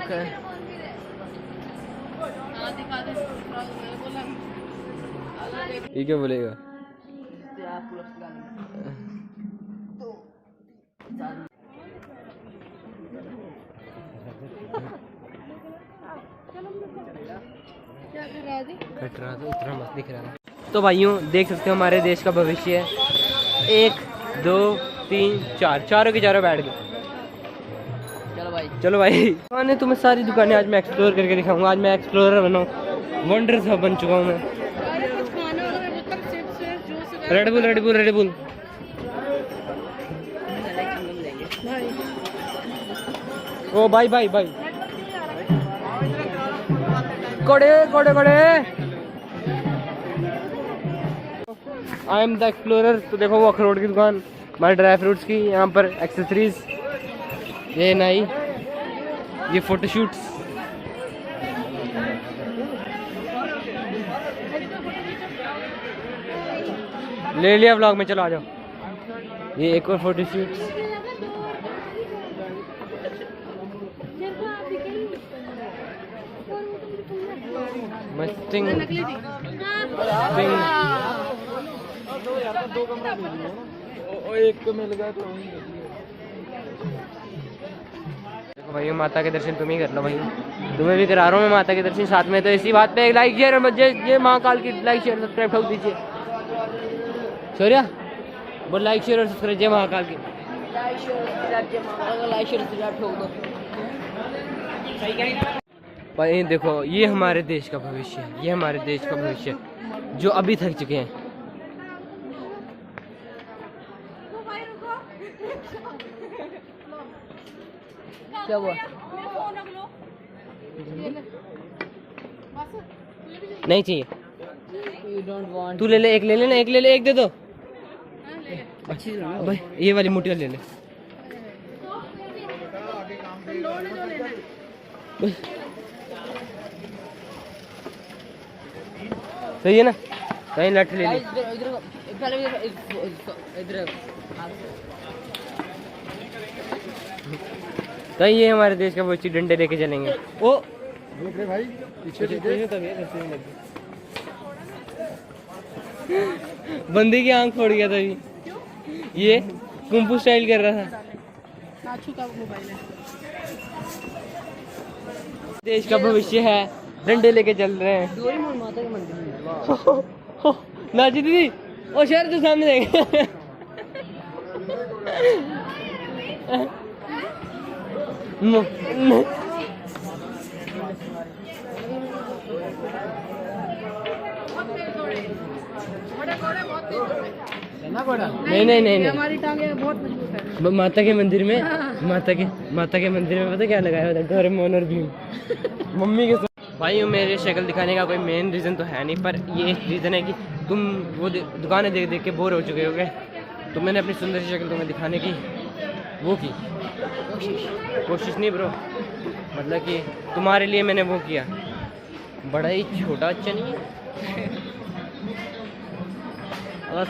रखा है। ये क्या बोलेगा? कट रहा था, उतना मत दिख रहा था। तो भाइयों देख सकते हो हमारे देश का भविष्य है। 1 2 3 4 चारों के चारों बैठ गए। चलो भाई मैंने तुम्हें सारी दुकानें आज मैं एक्सप्लोर करके दिखाऊंगा। आज मैं एक्सप्लोरर बना हूँ, वंडर सा बन चुका हूँ मैं। Red Bull Red Bull Red Bull. ओ भाई भाई भाई कोड़े कोड़े कोड़े। I am the explorer. तो देखो वो अखरोट की दुकान, हमारे ड्राई फ्रूट्स की, यहाँ पर एक्सेसरीज, ये नाई, ये फोटोशूट्स। ले लिया व्लॉग में, चलो आ जाओ। ये एक और फोटोशूट। मस्टिंग एक तो मिल गया। देखो भाई माता के दर्शन तुम ही कर लो भाई, तुम्हें भी करा रहा हूँ मैं माता के दर्शन साथ में। तो इसी बात पे एक लाइक शेयर और ये महाकाल की लाइक शेयर सब्सक्राइब ठोक दीजिए। शौर्या बोल लाइक शेयर और सब्सक्राइब, जय महाकाल की लाइक शेयर सब्सक्राइब ठोक दो। भाई देखो ये हमारे देश का भविष्य है, ये हमारे देश का भविष्य जो अभी थक चुके हैं। क्या हुआ? नहीं चाहिए, तू ले ले, एक ले लेना, एक ले ले, एक दे दो। अच्छी भाई ये वाली मोटी वाली ले ले। सही है ना? कहीं लट ले ली। कहीं ये हमारे देश का बच्ची डंडे लेके चलेंगे। ओ भाई पीछे बंदी की आंख फोड़ गया था अभी, ये कुंफू स्टाइल कर रहा था। देश का भविष्य है, डंडे लेके चल रहे हैं। माता के मंदिर नाची दीदी, ओ शहर तो सामने देख। नहीं नहीं नहीं नहीं, हमारी टांगें बहुत मजबूत है। माता के मंदिर में माता के मंदिर में पता क्या लगाया होता है? डोरेमोन और भीम मम्मी के साथ। भाई मेरे शक्ल दिखाने का कोई मेन रीज़न तो है नहीं, पर ये रीज़न है कि तुम वो दुकानें देख देख के बोर हो चुके होगे, तो मैंने अपनी सुंदर सी शक्ल तुम्हें दिखाने की वो की कोशिश नहीं ब्रो, मतलब कि तुम्हारे लिए मैंने वो किया। बड़ा ही छोटा अच्छा नहीं है, बस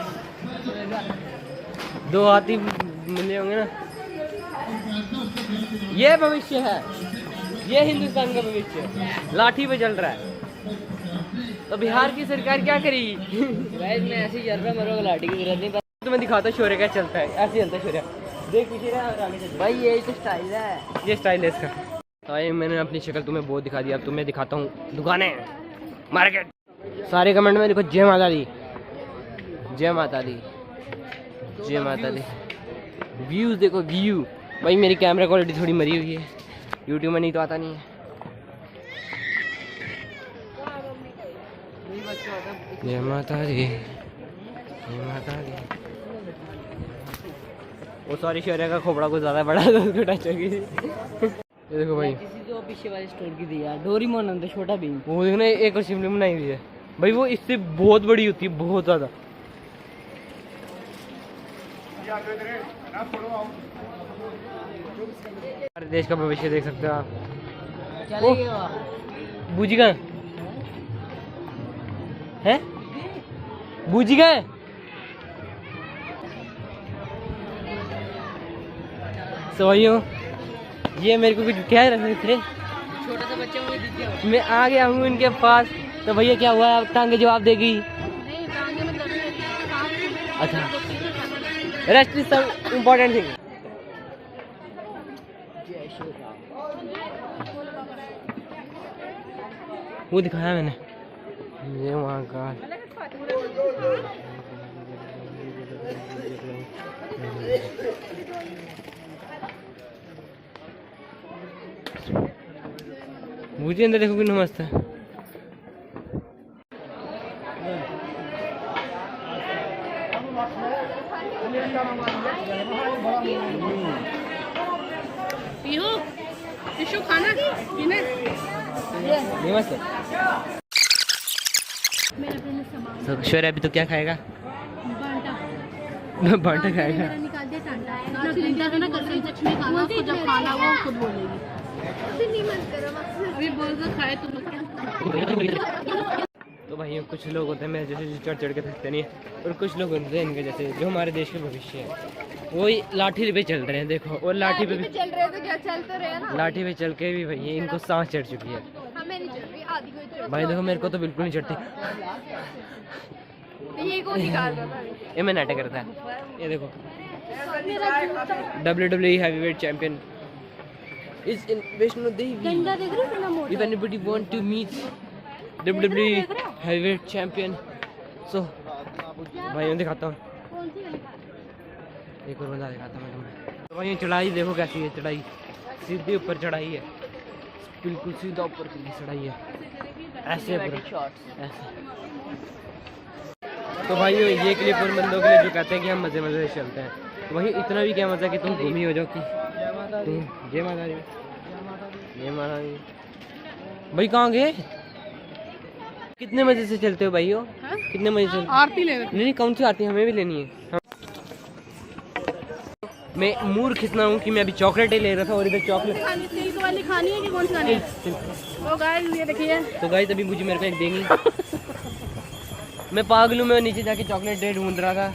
2 हाथी मिले होंगे ना। ये भविष्य है, ये हिंदुस्तान का भविष्य लाठी पे चल रहा है। तो बिहार की सरकार क्या करेगी? गाइस मैं ऐसे ही चल रहा, मेरे को लाठी की जरूरत नहीं। तुम्हें दिखाता शौर्य क्या चलता है, ऐसे चलता है शौर्य, देख पीछे रहा और आगे चलता। भाई यही तो स्टाइल है, ये स्टाइल है इसका। भाई मैंने अपनी शक्ल तुम्हें बहुत दिखा दिया, अब तुम्हें दिखाता हूँ दुकानें, मार्केट। सारे कमेंट में देखो जय माता दी, जय माता दी, जय माता दी। व्यूज देखो व्यू। भाई मेरी कैमरा क्वालिटी थोड़ी मरी हुई है, यूट्यूब में नहीं तो आता नहीं है। जय माता दी, जय माता दी। वो सॉरी शौर्य का खोपड़ा कुछ ज्यादा बड़ा था, उसको टच होगी। ये देखो भाई जो पीछे वाले स्टोर की दी यार, डोरेमोन अंदर छोटा भीम। वो देखो ना एक और शिमली बनाई हुई है भाई, वो इससे बहुत बड़ी होती है, बहुत ज्यादा। हमारे देश का भविष्य देख सकते हो आप। बूजी का है, बूजी का है। सो भाइयों ये मेरे को कुछ क्या रख रहे थे, छोटा सा बच्चा मुझे दिख गया। मैं आ गया हूँ इनके पास। तो भैया क्या हुआ, टांगे जवाब देगी? अच्छा, रेस्ट इज सब इम्पोर्टेंट थिंग। वो दिखाया मैंने, ये वहाँ का मुझे अंदर देखो कितना मस्त है। खाना पीने मस्त है। शोर अभी तो क्या खाएगा? बांटा खाएगा। जब खाना वो खुद बोलेगी। अभी बोल कर खाए तुम। तो भाई कुछ लोग होते हैं मेरे जैसे चढ़ चढ़ के थकते नहीं है, और कुछ लोग होते हैं इनके जैसे जो हमारे देश के भविष्य है, वो लाठी पे चल रहे हैं। देखो, और लाठी पे भी चल रहे तो क्या चलते रहे ना। लाठी पे चल के भी भैया इनको सांस चढ़ चुकी है। हमें नहीं चल रही, आधी को चढ़। भाई देखो, मेरे को तो बिल्कुल नहीं चढ़ती। ये कौन निकाल रहा था? ये मैं नाटक करता है। ये देखो, WWE heavyweight champion is in Vaishno Devi. If anybody want to meet WWE heavyweight champion, so भाई मैं दिखाता हूँ, एक और बंदा दिखाता हूँ मैं तुम्हें। तो भाई चढ़ाई देखो कैसी है, चढ़ाई सीधे ऊपर चढ़ाई है, बिल्कुल सीधा ऊपर की चढ़ाई है, ऐसे पूरा ऐसे। तो भाई ये क्लिप उन बंदों के लिए जो कहते हैं कि हम मज़े मज़े से चलते हैं, तो वही इतना भी क्या मज़ा कि तुम घूमी हो जाओ कि तुम जय माता दी, जय माता दी। भाई कहाँ गए? कितने मज़े से चलते हो भाई हो? कितने मज़े से? आरती ले रहे। नहीं, कौन सी आरती? हमें भी लेनी है। मैं मूर्ख इतना हूँ कि मैं अभी चॉकलेट ले रहा था, और इधर चॉकलेट वाली खानी है कि कौन सी खानी है? तो गाइस ये देखिए। तो गाइस अभी मुझे मेरे को एक देंगी। मैं पागल हूँ, मैं नीचे जाके चॉकलेट डे ढूंढ रहा था,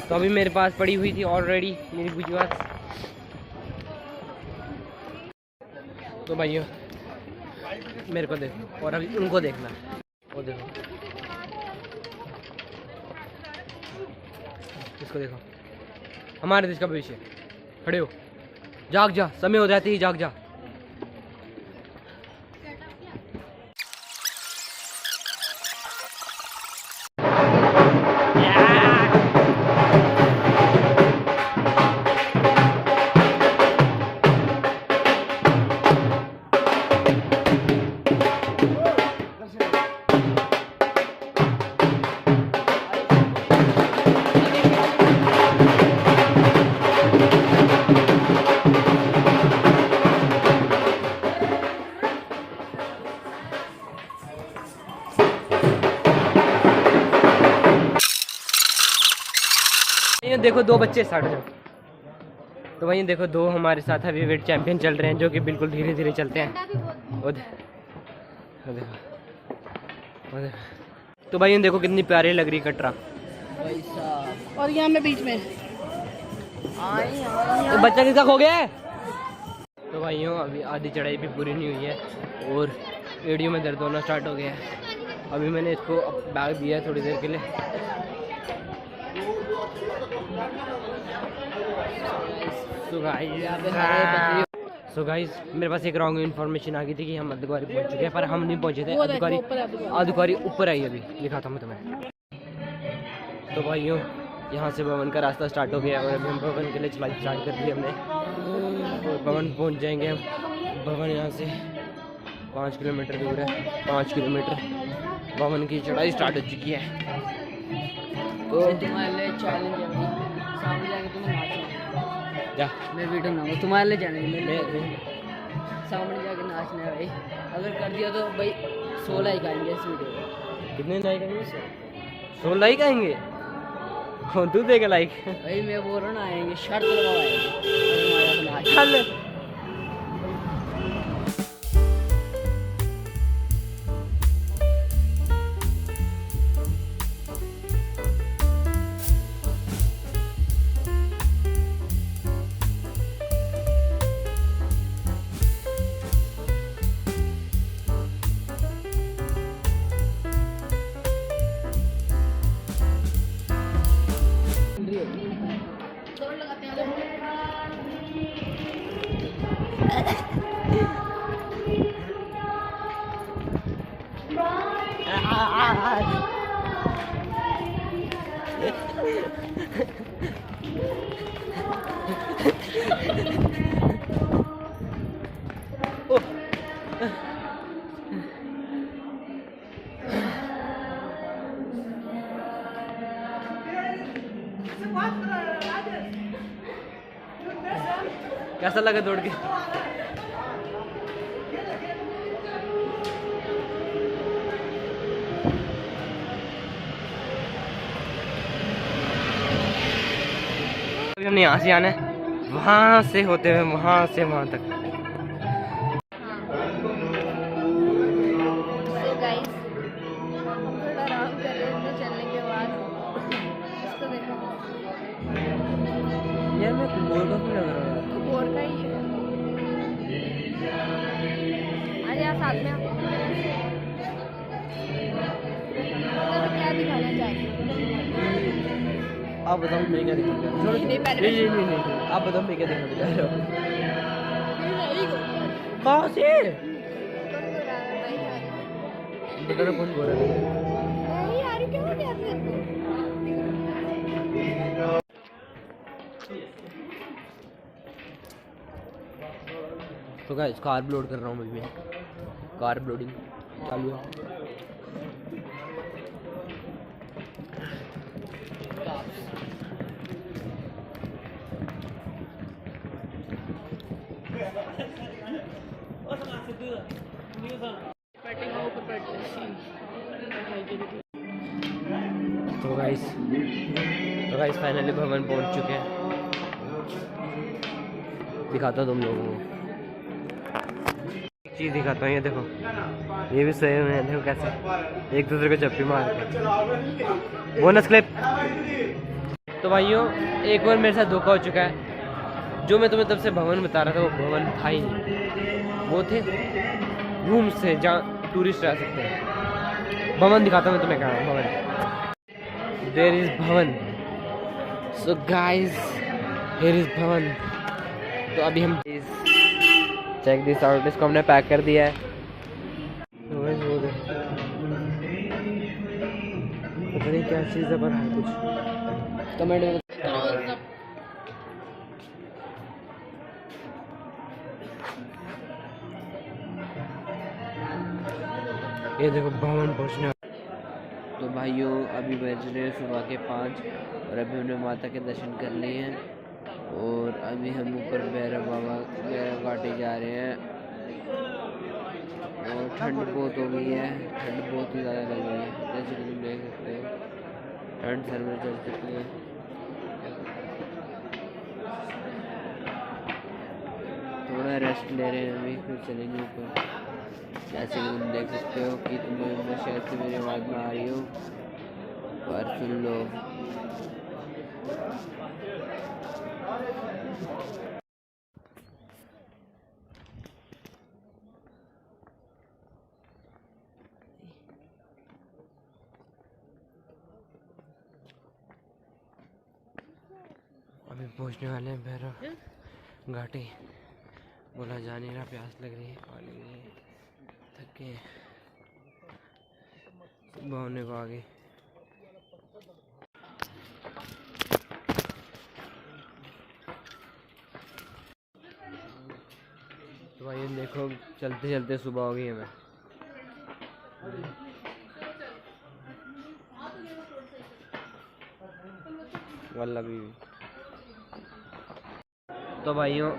तो अभी मेरे पास पड़ी हुई थी ऑलरेडी मेरी बुझवात। तो भाइयों मेरे को देखो, और अभी उनको देखना। वो देखो, इसको देखो, हमारे देश का भविष्य। खड़े हो, जाग जा, समय हो जाती ही जाग जा। देखो दो बच्चे स्टार्ट हो जाओ। तो वहीं देखो दो हमारे साथ अभी वेट चैंपियन चल रहे हैं, जो कि बिल्कुल धीरे धीरे चलते हैं। वो देखो। तो भाई देखो कितनी प्यारी लग रही कटरा, और यहाँ में बीच में तो बच्चा किसका खो गया है? तो भाइयों अभी आधी चढ़ाई भी पूरी नहीं हुई है, और एडियो में दर्द होना स्टार्ट हो गया है। अभी मैंने इसको बैग दिया है थोड़ी देर के लिए। सो गाइस मेरे पास एक रॉन्ग इन्फॉर्मेशन आ गई थी कि हम अर्धकुंवारी पहुंच चुके हैं, पर हम नहीं पहुंचे थे। अर्धकुंवारी ऊपर आई, अभी दिखाता हूँ तुम्हें। तो भाइयों यहाँ से भवन का रास्ता स्टार्ट हो गया, और अभी हम भवन के लिए चलाई स्टार्ट कर दी हमने, और भवन पहुँच जाएंगे हम। भवन यहाँ से 5 किलोमीटर दूर है, 5 किलोमीटर भवन की चढ़ाई स्टार्ट हो चुकी है। तो तुम्हारे लिए चैलेंज है भाई, सामने जाके तुम्हें नाचना। जा, मैं वीडियो बनाऊंगा तुम्हारे लिए चैलेंज में, सामने जाके नाचना है भाई। अगर कर दिया तो भाई 16 लाइक आएंगे इस वीडियो को। कितने लाइक आएंगे? 16 लाइक आएंगे। कौन तू देगा लाइक? भाई मैं बोल रहा ना आएंगे, शर्त लगाओ। कैसा लगा दौड़ के? अभी हमने यहाँ से आना है, वहाँ से होते हुए वहाँ से वहाँ तक। So guys, हम थोड़ा आराम कर रहे हैं चलने के बाद। इसको देखो, यार मैं बोर का क्यों लग रहा है? तो बोर का ही है। आ जा साथ में। तो क्या दिखाना चाहिए? आप बताओ मैं क्या दिखाना चाह रहा हूँ? नहीं, पहले नहीं, आप बताओ मैं क्या दिखाना चाह रहा हूँ? नहीं कहाँ से? कौन बोल रहा है भाई यार? बता रहा कौन बोल रहा है? नहीं यार, क्या हो गया तेरे को? तो गाइस कार्ब लोड कर रहा हूँ मैं, कार्ब लोडिंग चालू है। तो गाइस फाइनली भवन पहुंच चुके हैं। दिखाता हूँ तुम लोगों को, एक चीज़ दिखाता हूँ। ये देखो, ये भी सही हुए हैं, देखो कैसे एक दूसरे को चप्पी मार के। Bonus clip. तो भाइयों एक बार मेरे साथ धोखा हो चुका है। जो मैं तुम्हें तब से भवन बता रहा था वो भवन था ही नहीं, वो थे रूम्स थे जहाँ टूरिस्ट रह सकते हैं। भवन दिखाता हूँ मैं तुम्हें, कहाँ भवन, देयर इज भवन। सो गाइस हियर इज भवन। तो अभी हम चेक दिस आउट, इसको हमने पैक कर दिया है। पता नहीं क्या चीज़ है पर है कुछ, कमेंट में। ये देखो भवन पहुँचने। तो भाइयों अभी बज रहे हैं सुबह के 5 और अभी हमने माता के दर्शन कर लिए हैं और अभी हम ऊपर भैरव घाटी जा रहे हैं। और ठंड बहुत हो गई है, ठंड बहुत ही ज़्यादा लग रही है, जैसे कि तुम देख सकते हो ठंड सर में चढ़ चुकी है। थोड़ा रेस्ट ले रहे हैं अभी, फिर चलेंगे ऊपर। जैसे कि तुम देख सकते हो कि तुम्हें शायद से मेरी आवाज़ में आ रही हो, पर सुन लो। अभी पहुंचने वाले हैं भैरव घाटी। बोला जा नहीं रहा, प्यास लग रही है, पानी लग रही है, थके हैं, सुबह होने को आगे। तो भाई देखो चलते चलते सुबह हो गई है। मैं वल्लभ भी। तो भाइयों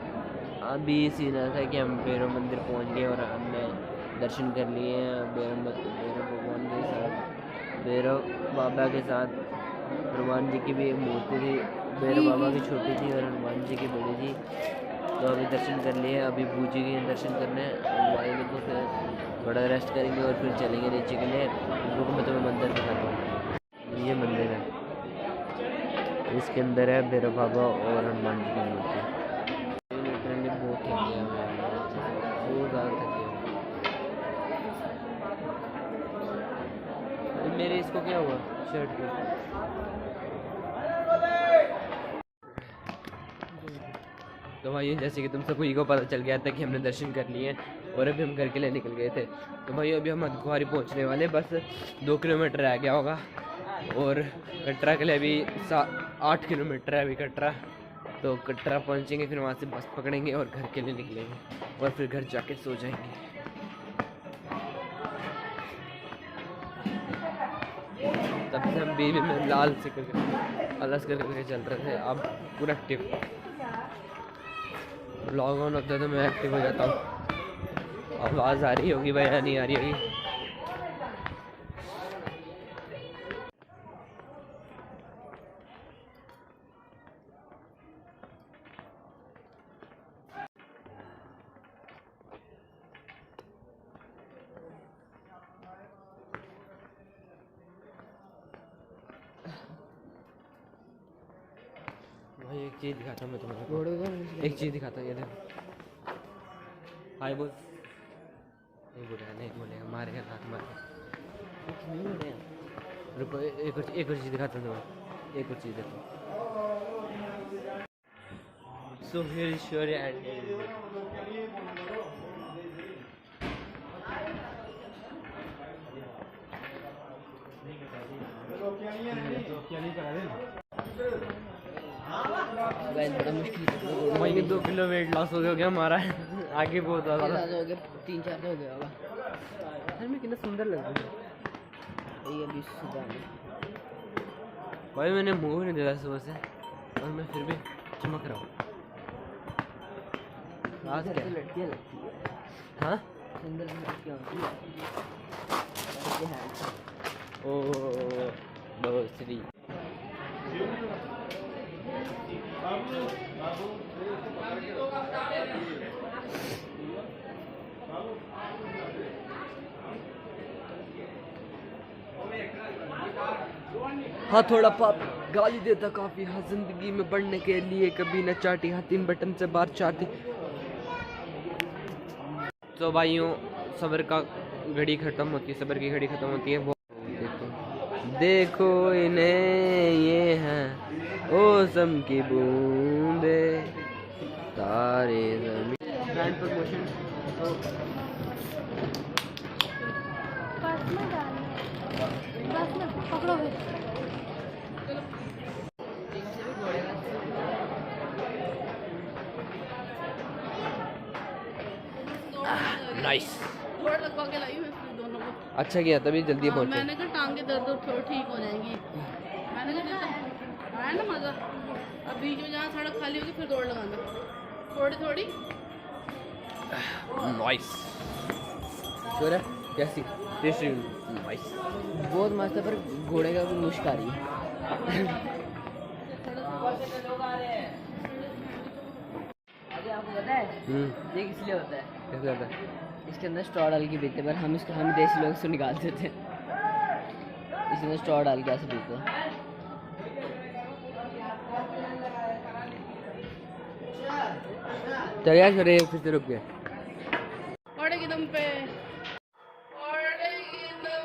अभी सीन ऐसा है कि हम भैरव मंदिर पहुंच गए और हमने दर्शन कर लिए हैं भैरव भगवान के साथ, भैरव बाबा के साथ। हनुमान जी की भी एक मूर्ति थी, भैरव बाबा की छोटी थी और हनुमान जी की बड़ी थी। तो अभी दर्शन कर लिए, अभी बूजी के दर्शन करने आएंगे तो फिर थोड़ा रेस्ट करेंगे और फिर चलेंगे नीचे के लिए। रुको मैं तुम्हें मंदिर दिखाता हूँ। ये मंदिर है, इसके अंदर है भैरव बाबा और हनुमान जी की मूर्ति। लिटरली बहुत थक गया मैं, बहुत ज़्यादा थक गया। मेरे इसको क्या हुआ शर्ट को? तो भाई जैसे कि तुम सबको को पता चल गया था कि हमने दर्शन कर लिए हैं और अभी हम घर के लिए निकल गए थे। तो भाई अभी हम अर्धकुंवारी पहुंचने वाले, बस 2 किलोमीटर रह गया होगा और कटरा के लिए अभी 8 किलोमीटर है अभी कटरा। तो कटरा पहुंचेंगे, फिर वहाँ से बस पकड़ेंगे और घर के लिए निकलेंगे और फिर घर जाके सो जाएंगे। तब से हम बीवी में लाल से करके अलग करके चल रहे थे, अब पूरा एक्टिव। लॉग ऑन होता है तो मैं एक्टिव हो जाता हूँ। आवाज़ आ रही होगी भाई, नहीं आ रही होगी। भाई एक चीज़ दिखाता हूँ मैं तुम्हें, एक चीज़ दिखाता हूँ, ये देखो। हाय बोल। नहीं बोलेगा, नहीं बोलेगा, मारेगा हाथ मारेगा। रुको एक और चीज़ दिखाता हूँ तुम्हें, एक और चीज़ देखो। So here is your and. बड़ा मुश्किल भाई 2 किलो वेट लॉस हो गया हमारा। आगे बहुत ज़्यादा हो गया, 3-4 हो गया होगा। यार मैं कितना सुंदर लग रहा हूँ। ये अभी सुबह में भाई मैंने मुंह नहीं देखा सुबह से और मैं फिर भी चमक रहा हूँ। आज क्या लड़कियाँ लगती है, हाँ सुंदर लड़कियाँ होती है। ओ दोस्ती। हाँ थोड़ा पाप गाली देता काफी। हाँ जिंदगी में बढ़ने के लिए कभी न चाटी, हाँ 3 बटन से बाहर चाहती। तो भाइयों सब्र का घड़ी खत्म होती है, सब्र की घड़ी खत्म होती है। वो देखो इन्हें, ये हैं ओसम की बूंदे तारे ज़मीन। ब्रांड प्रमोशन बस में पकड़ोगे। नाइस। थोड़ा लगवा के लाई मैं फिर दोनों को। अच्छा किया, तभी जल्दी पहुंचे। मैंने कहा टांगे दर्द थोड़ी ठीक हो जाएंगी। मैंने कहा आया ना मज़ा। अब बीच में जहाँ सड़क खाली होगी फिर दौड़ लगाना थोड़ी थोड़ी। नाइस। श्योर है? कैसी टेस्टी? नाइस, बहुत मस्त है, पर घोड़े का भी मुश्क आ रही है। अभी आपको पता है ये किस लिए होता है? कैसे होता है? इसके अंदर स्ट्रॉ डाल के पीते, पर हम देसी लोग इसको निकाल देते हैं। इसके अंदर स्ट्रॉ डाल के ऐसे पीते हैं। चल यार छोरे फिर से रुक गए। औड़े के दम पे, औड़े के दम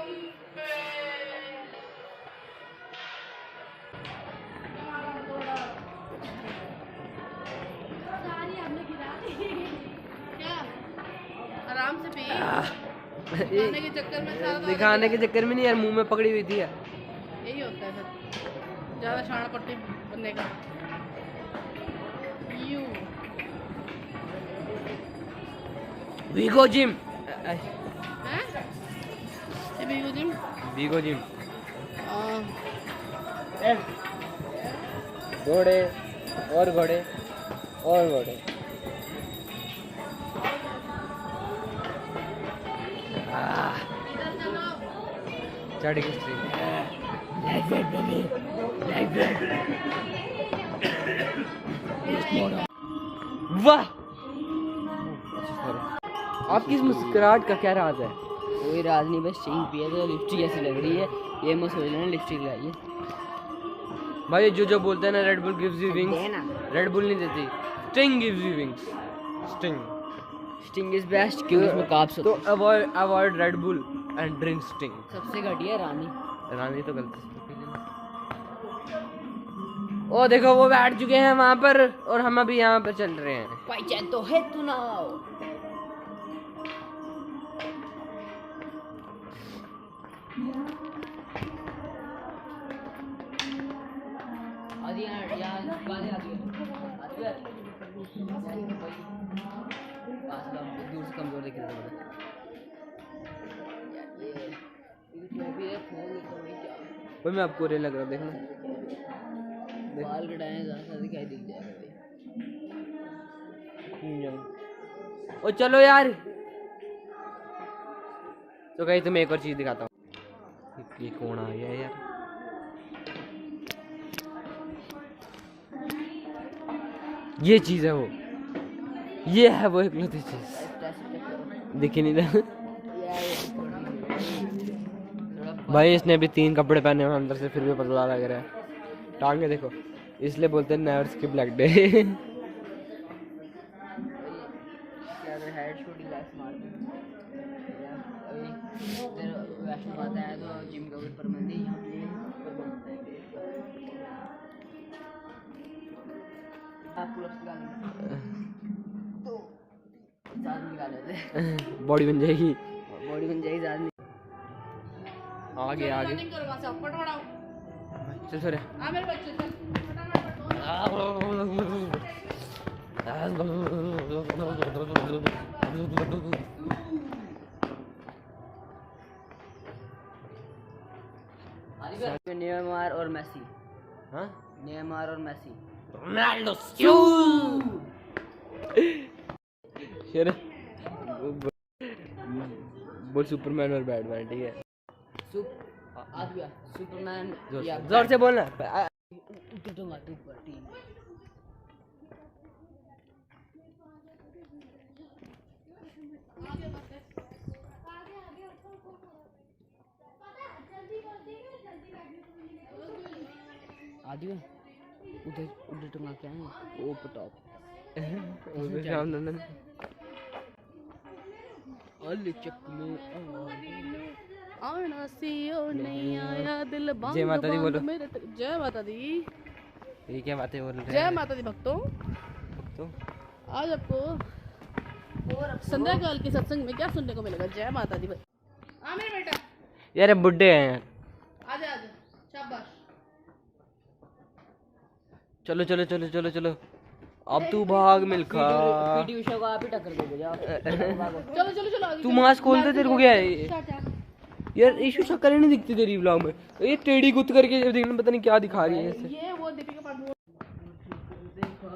पे। सारी हमने गिरा दी। क्या? आराम से पी। दिखाने के चक्कर में सारा दिखाने के चक्कर में नहीं यार, मुंह में पकड़ी हुई थी यार। यही होता है सर, ज़्यादा शाना पट्टी बनने का। You we go gym. हैं? ये भी जिम। We go gym. हाँ। घोड़े और घोड़े और घोड़े। इधर चलो। चढ़ गई स्ट्रीम। वाह, आपकी इस मुस्कुराहट का क्या राज है? कोई राज नहीं, बस चेंज पिया तो लिपस्टिक ऐसी लग रही है। ये मत सोच लेना लिपस्टिक लगाइए। भाई जो बोलते हैं ना red bull gives you wings, देना। रेड बुल नहीं देती, sting gives you wings. Sting sting is best क्योंकि इसमें कार्ब्स तो होते हैं। Avoid red bull and drink sting. सबसे घटिया रानी। रानी तो गलती। ओ देखो वो बैठ चुके हैं वहां पर और हम अभी यहाँ पर चल रहे हैं। पहचान तो है तू ना। आदि यहाँ गाने आदि दूर से कमजोर दिख रहा है भाई मैं आपको रे लग रहा देखना बाल कटाए ज़्यादा दिखाई दिख जाएगा ओ चलो यार। तो कहीं तुम्हें एक और चीज दिखाता हूँ। ये कौन आ गया यार? ये चीज है वो, ये है वो इकलौती चीज। दिख ही नहीं रहा भाई। इसने अभी 3 कपड़े पहने हुए अंदर से, फिर भी पतला लग रहा है। टांगे देखो, इसलिए बोलते हैं never skip black day. Head shooting का स्मार्ट वैष्णो माता है तो जिम का ऊपर मंदिर यहाँ पे ऊपर बनता है। आप पुलअप्स तो ज़्यादा निकाल लेते बॉडी बन जाएगी, बॉडी बन जाएगी ज़्यादा। आगे आगे रनिंग करो वहाँ से ऊपर बढ़ाओ। चल सर। हाँ मेरे बच्चे चल नेमार और मेसी। हाँ नेमार और मेसी। रोनाल्डो शेर बोल सुपरमैन और बैटमैन। ठीक है सुपरमैन जोर से बोलना। आदि उधर उधर टंगा क्या है वो टॉप चक में आना सीओ नहीं आया दिल बांग जय माता दी बोलो। मेरे जय माता दी। ये क्या बातें बोल रहे जय हैं? माता दी भक्तों। तो आज आपको संध्या काल के सत्संग में क्या सुनने को मिलेगा? जय माता दी। हाँ मेरे बेटा यार ये बुड्ढे हैं यार। आजा आजा शाबाश। चलो चलो चलो चलो चलो अब तू भाग मिल्खा। पीटी उषा को आप ही टक्कर दोगे जाओ। चलो चलो चलो आगे तू चलो। मास्क खोल दे, तेरे को क्या है यार? इशू शक्ल ही नहीं दिखती तेरी व्लॉग में। ये टेढ़ी गुत करके देखना, पता नहीं क्या दिखा रही है ऐसे। ये वो दीपिका पादुकोण।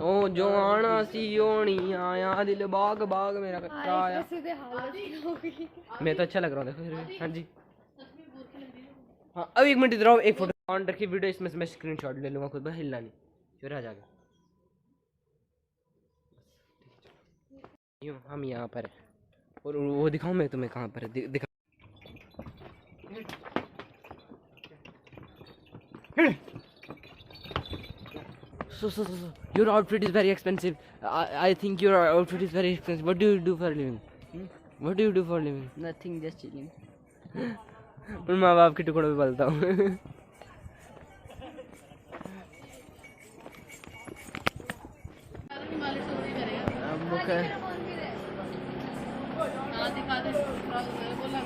ओ जो आना सी ओनी आया दिल बाग बाग मेरा कच्चा आया। मैं तो अच्छा लग रहा हूँ देखो फिर भी। हाँ जी हाँ अब 1 मिनट इधर आओ, एक फोटो ऑन रखी वीडियो, इसमें से मैं स्क्रीनशॉट ले लूँगा खुद, हिलना नहीं। फिर आ जाएगा। यूँ हम यहाँ पर है और वो दिखाऊँ मैं तुम्हें कहाँ पर है? दिखा So, your outfit is very expensive. I think your outfit is very expensive. What do you do for a living? What do you do for a living? Nothing just chilling. मैं माँ बाप के टुकड़ों पे पलता हूँ। मालिश तो वही करेगा। हाँ दिखा दे बोला।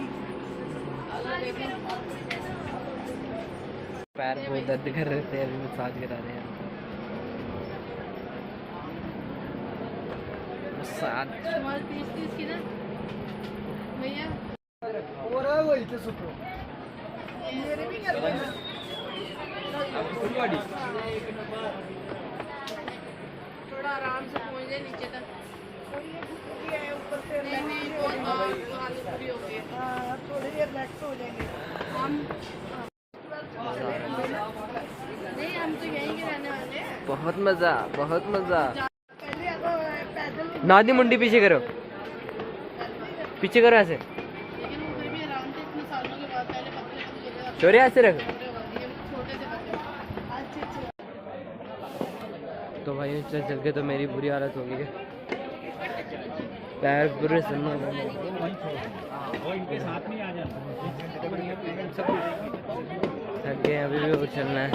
पैर बहुत दर्द कर रहे थे, अभी मसाज करा रहे हैं। मसाज तुम्हारी 30 की ना भैया। थोड़ा आराम से पहुंच जाए नीचे तक। नहीं नहीं बहुत हालत बुरी हो गई है। थोड़ी देर रिलैक्स हो जाएंगे हम। नहीं हम तो यहीं के रहने वाले हैं। बहुत मजा, बहुत मजा। नादी मुंडी पीछे करो, पीछे करो ऐसे। लेकिन वो फिर भी आराम से इतने सालों के बाद पहले पतले थे। चोरे ऐसे रख। छोटे से बच्चे। तो भाई चल चल के तो मेरी बुरी हालत हो गई है, पैर पूरे सुनना। थक गए, अभी भी वो चलना है।